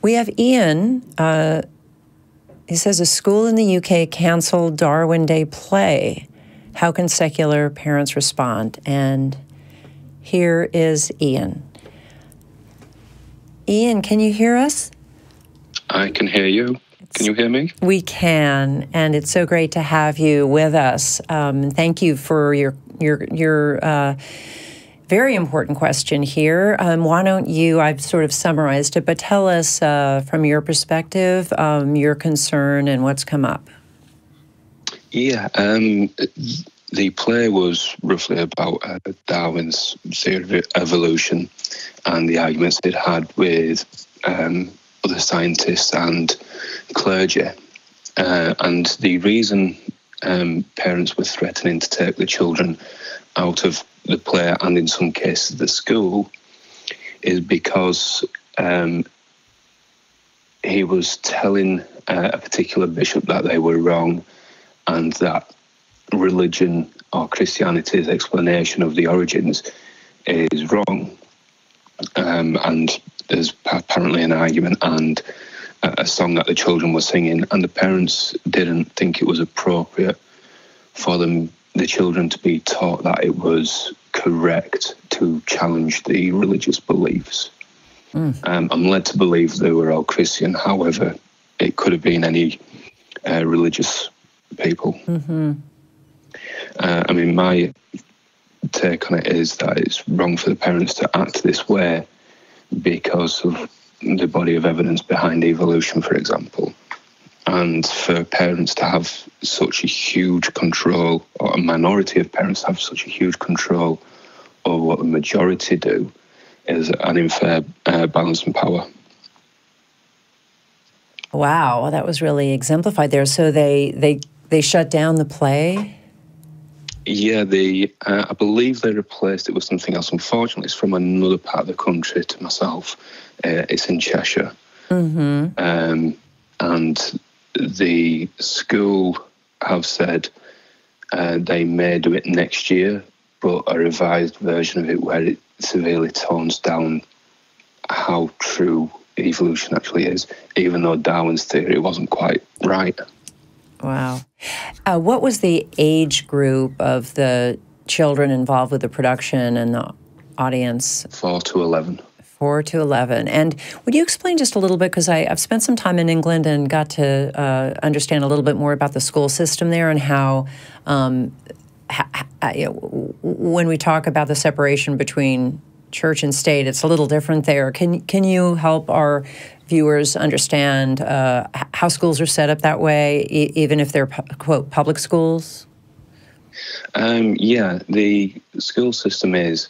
We have Ian. He says a school in the UK canceled Darwin Day play. How can secular parents respond? And here is Ian. Ian, can you hear us? I can hear you. Can you hear me? We can, and it's so great to have you with us. Thank you for your very important question here. Why don't you, I've sort of summarized it, but tell us from your perspective, your concern and what's come up. Yeah, the play was roughly about Darwin's theory of evolution and the arguments it had with other scientists and clergy. And the reason parents were threatening to take the children out of the play and in some cases the school is because he was telling a particular bishop that they were wrong and that religion or Christianity's explanation of the origins is wrong. And there's apparently an argument and a song that the children were singing, and the parents didn't think it was appropriate for the children to be taught that it was correct to challenge the religious beliefs. I'm led to believe they were all Christian. However, it could have been any religious people. Mm-hmm. I mean, my take on it is that it's wrong for the parents to act this way because of the body of evidence behind evolution, for example. And for parents to have such a huge control, or a minority of parents to have such a huge control over what the majority do, is an unfair balance in power. Wow, that was really exemplified there. So they shut down the play? Yeah, I believe they replaced it with something else. Unfortunately, it's from another part of the country to myself. It's in Cheshire. Mm-hmm. And the school have said they may do it next year, but a revised version of it where it severely tones down how true evolution actually is, even though Darwin's theory wasn't quite right. Wow. What was the age group of the children involved with the production and the audience? 4 to 11. 4 to 11. And would you explain just a little bit, because I've spent some time in England and got to understand a little bit more about the school system there and how when we talk about the separation between church and state, it's a little different there. Can you help our viewers understand how schools are set up that way, even if they're, quote, public schools? Yeah, the school system is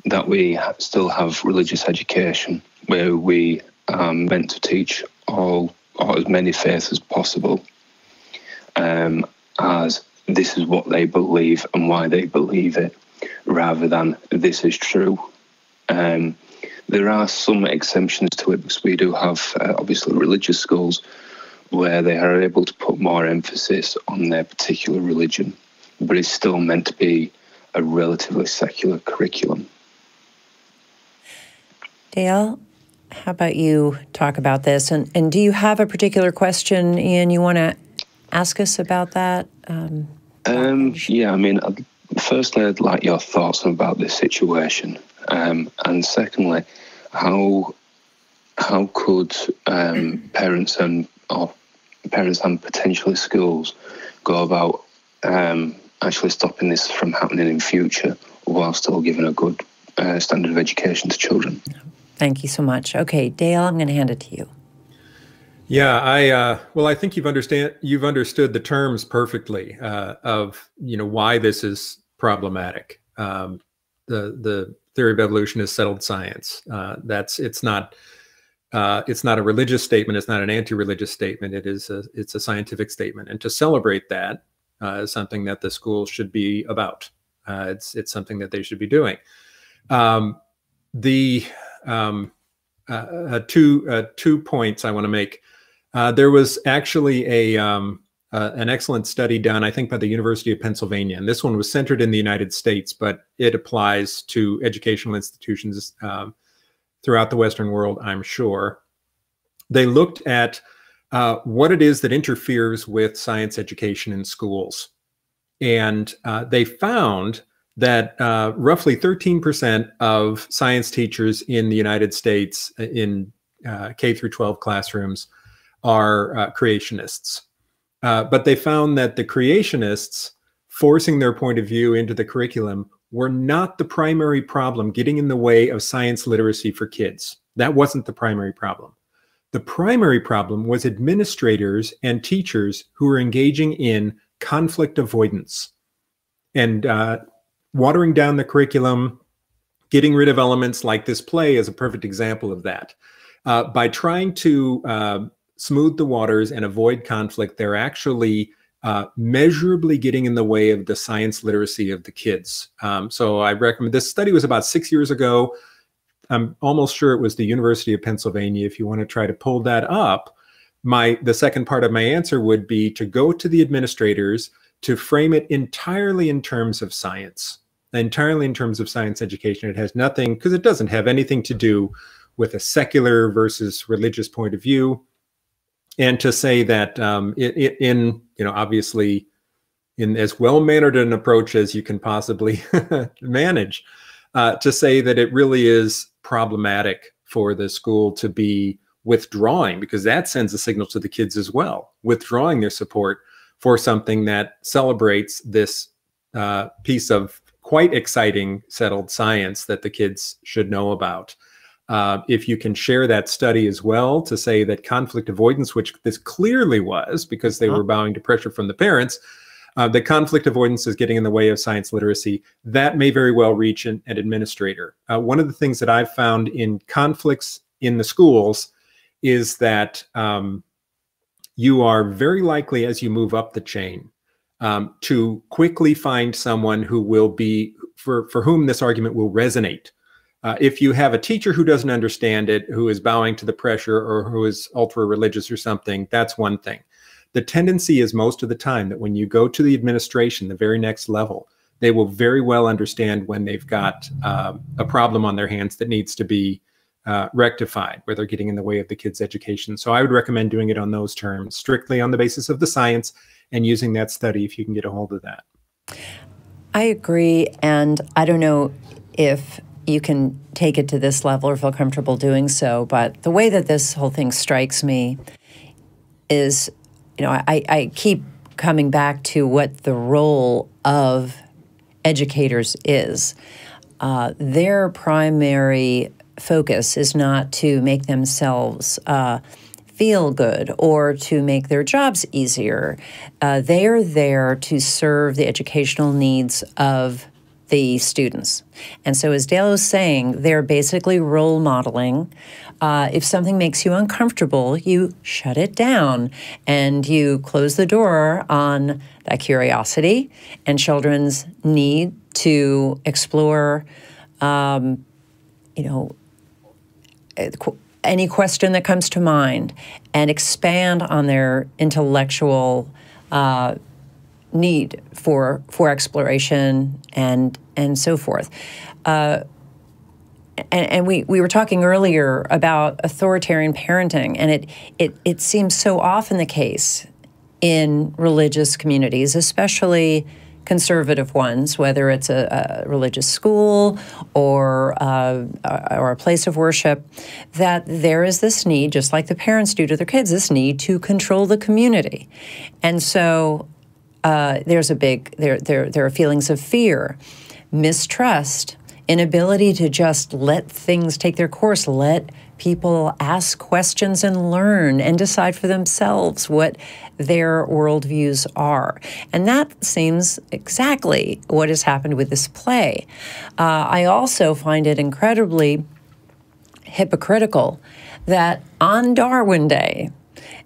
that we still have religious education where we are meant to teach all or as many faiths as possible, as this is what they believe and why they believe it, rather than this is true. There are some exemptions to it because we do have, obviously, religious schools where they are able to put more emphasis on their particular religion, but it's still meant to be a relatively secular curriculum. Dale, how about you talk about this? And do you have a particular question, Ian, you want to ask us about that? Yeah, I mean, firstly, I'd like your thoughts about this situation. And secondly, how could parents and potentially schools go about actually stopping this from happening in future while still giving a good standard of education to children? Thank you so much. Okay, Dale, I'm going to hand it to you. Yeah, I think you've understood the terms perfectly of why this is problematic. The theory of evolution is settled science. It's not a religious statement. It's not an anti-religious statement. It's a scientific statement, and to celebrate that is something that the schools should be about. It's something that they should be doing. Two points I want to make. There was actually an excellent study done, I think, by the University of Pennsylvania, and this one was centered in the United States, but it applies to educational institutions throughout the Western world, I'm sure. they looked at what it is that interferes with science education in schools. And they found that roughly 13% of science teachers in the United States in K through 12 classrooms are creationists. But they found that the creationists forcing their point of view into the curriculum were not the primary problem getting in the way of science literacy for kids. That wasn't the primary problem. The primary problem was administrators and teachers who were engaging in conflict avoidance and watering down the curriculum, getting rid of elements like this play is a perfect example of that. By trying to smooth the waters and avoid conflict, they're actually measurably getting in the way of the science literacy of the kids. So I recommend, this study was about 6 years ago. I'm almost sure it was the University of Pennsylvania. If you want to try to pull that up, the second part of my answer would be to go to the administrators to frame it entirely in terms of science, entirely in terms of science education. It has nothing, because it doesn't have anything to do with a secular versus religious point of view. And to say that obviously in as well-mannered an approach as you can possibly manage, to say that it really is problematic for the school to be withdrawing, because that sends a signal to the kids as well, withdrawing their support for something that celebrates this piece of quite exciting settled science that the kids should know about. If you can share that study as well to say that conflict avoidance, which this clearly was because they were bowing to pressure from the parents, that conflict avoidance is getting in the way of science literacy, that may very well reach an administrator. One of the things that I've found in conflicts in the schools is that you are very likely, as you move up the chain, to quickly find someone who will be, for whom this argument will resonate. If you have a teacher who doesn't understand it, who is bowing to the pressure, or who is ultra-religious or something, that's one thing. The tendency is most of the time that when you go to the administration, the very next level, they will very well understand when they've got a problem on their hands that needs to be rectified, where they're getting in the way of the kids' education. So I would recommend doing it on those terms, strictly on the basis of the science, and using that study if you can get a hold of that. I agree, and I don't know if you can take it to this level or feel comfortable doing so, but the way that this whole thing strikes me is, I keep coming back to what the role of educators is. Their primary focus is not to make themselves feel good or to make their jobs easier. They are there to serve the educational needs of the students. And so as Dale was saying, they're basically role modeling. If something makes you uncomfortable, you shut it down and you close the door on that curiosity and children's need to explore, any question that comes to mind and expand on their intellectual need for exploration and so forth. And we were talking earlier about authoritarian parenting, and it seems so often the case in religious communities, especially conservative ones, whether it's a religious school or a place of worship, that there is this need, just like the parents do to their kids, this need to control the community. And so there are feelings of fear, mistrust, inability to just let things take their course, let people ask questions and learn and decide for themselves what their worldviews are. And that seems exactly what has happened with this play. I also find it incredibly hypocritical that on Darwin Day,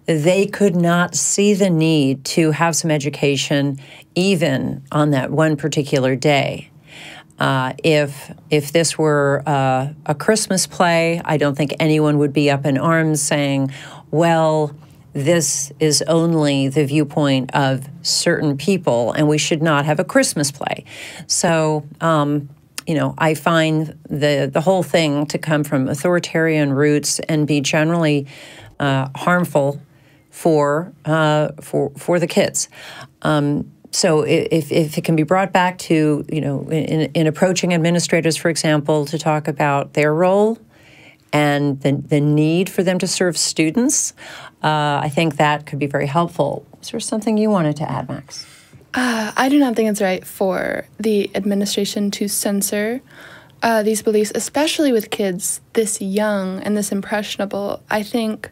they could not see the need to have some education even on that one particular day. If this were a Christmas play, I don't think anyone would be up in arms saying, well, this is only the viewpoint of certain people and we should not have a Christmas play. So, I find the whole thing to come from authoritarian roots and be generally harmful for the kids. So if it can be brought back to, in approaching administrators, for example, to talk about their role and the need for them to serve students, I think that could be very helpful. Is there something you wanted to add, Max? I do not think it's right for the administration to censor these beliefs, especially with kids this young and this impressionable. I think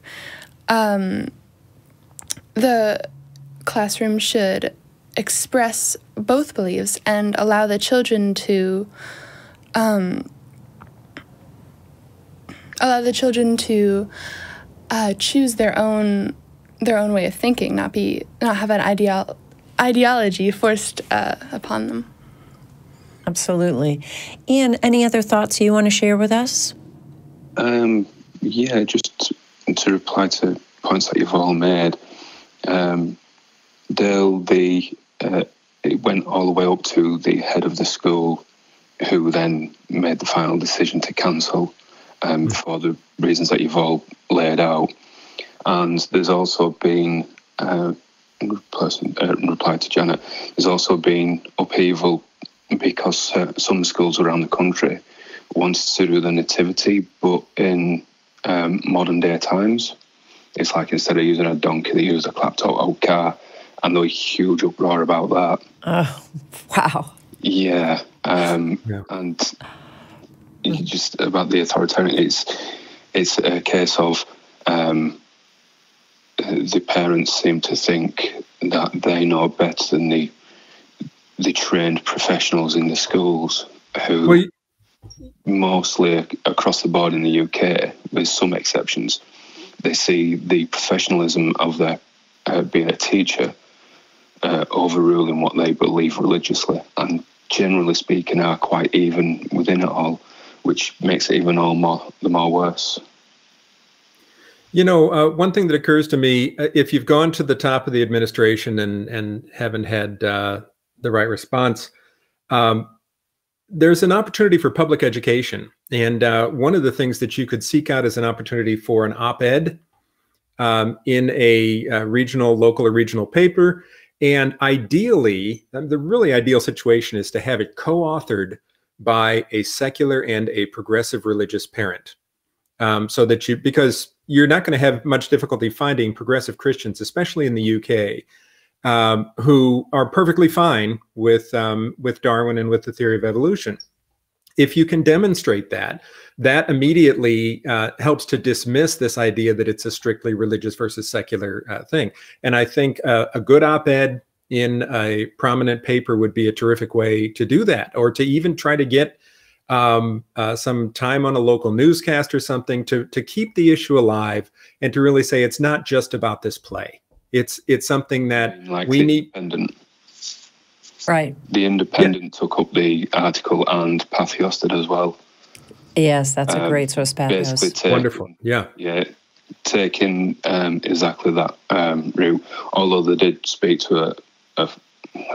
the classroom should express both beliefs and allow the children to choose their own way of thinking, not have an ideology forced upon them. Absolutely. Ian, any other thoughts you want to share with us? Yeah, just to reply to points that you've all made. It went all the way up to the head of the school, who then made the final decision to cancel for the reasons that you've all laid out. And there's also been, in reply to Janet, there's also been upheaval because some schools around the country wanted to do the nativity, but in modern day times. It's like instead of using a donkey, they use a clapped-out car, and there was a huge uproar about that. Oh, wow. Yeah, and just about the authoritarian, it's a case of the parents seem to think that they know better than the trained professionals in the schools, who mostly across the board in the UK, with some exceptions, they see the professionalism of their being a teacher overruling what they believe religiously, and generally speaking are quite even within it all, which makes it even the more worse. One thing that occurs to me, if you've gone to the top of the administration and haven't had the right response, there's an opportunity for public education. And one of the things that you could seek out is an opportunity for an op-ed in a local or regional paper. And ideally, the really ideal situation is to have it co-authored by a secular and a progressive religious parent. So that because you're not going to have much difficulty finding progressive Christians, especially in the UK, who are perfectly fine with Darwin and with the theory of evolution. If you can demonstrate that immediately helps to dismiss this idea that it's a strictly religious versus secular thing. And I think a good op-ed in a prominent paper would be a terrific way to do that, or to even try to get some time on a local newscast or something to keep the issue alive and to really say it's not just about this play. It's something that we need. Independent. Right. The Independent took up the article, and Pathos did as well. Yes, that's a great source, Pathos. Wonderful. Yeah. Yeah, taking exactly that route, although they did speak to a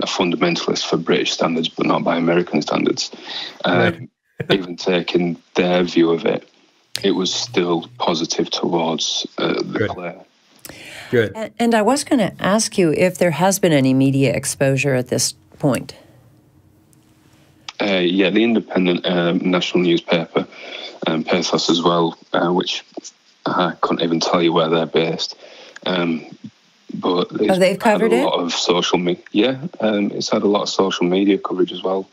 fundamentalist for British standards, but not by American standards. Right. Even taking their view of it, it was still positive towards the play. Good. And I was going to ask you if there has been any media exposure at this point. Yeah, the Independent national newspaper, Pathos as well, which I couldn't even tell you where they're based. But they've covered a lot of social media. Yeah, it's had a lot of social media coverage as well.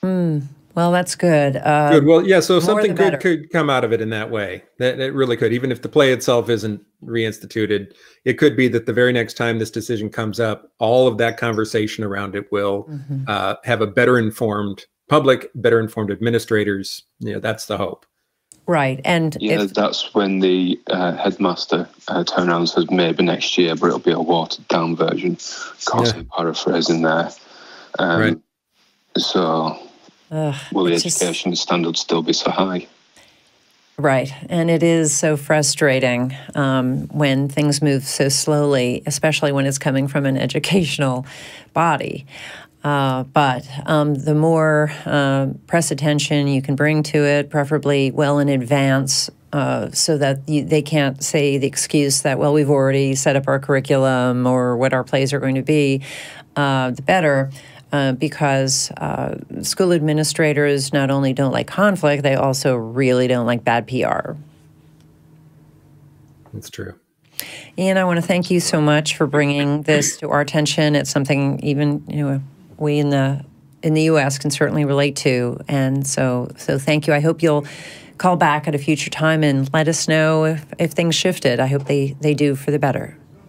Well, that's good. Good. Well, yeah. So something good could come out of it in that way. That it really could. Even if the play itself isn't reinstituted, it could be that the very next time this decision comes up, all of that conversation around it will have a better informed public, better informed administrators. That's the hope. Right. And that's when the headmaster turn around and says maybe next year, but it'll be a watered down version. Constantly paraphrasing there. Right. So will the education standards still be so high? Right. And it is so frustrating when things move so slowly, especially when it's coming from an educational body. But the more press attention you can bring to it, preferably well in advance so that they can't say the excuse that, well, we've already set up our curriculum or what our plays are going to be, the better. Because school administrators not only don't like conflict, they also really don't like bad PR. That's true. Ian, I want to thank you so much for bringing this to our attention. It's something even we in the U.S. can certainly relate to, and so thank you. I hope you'll call back at a future time and let us know if things shifted. I hope they do for the better.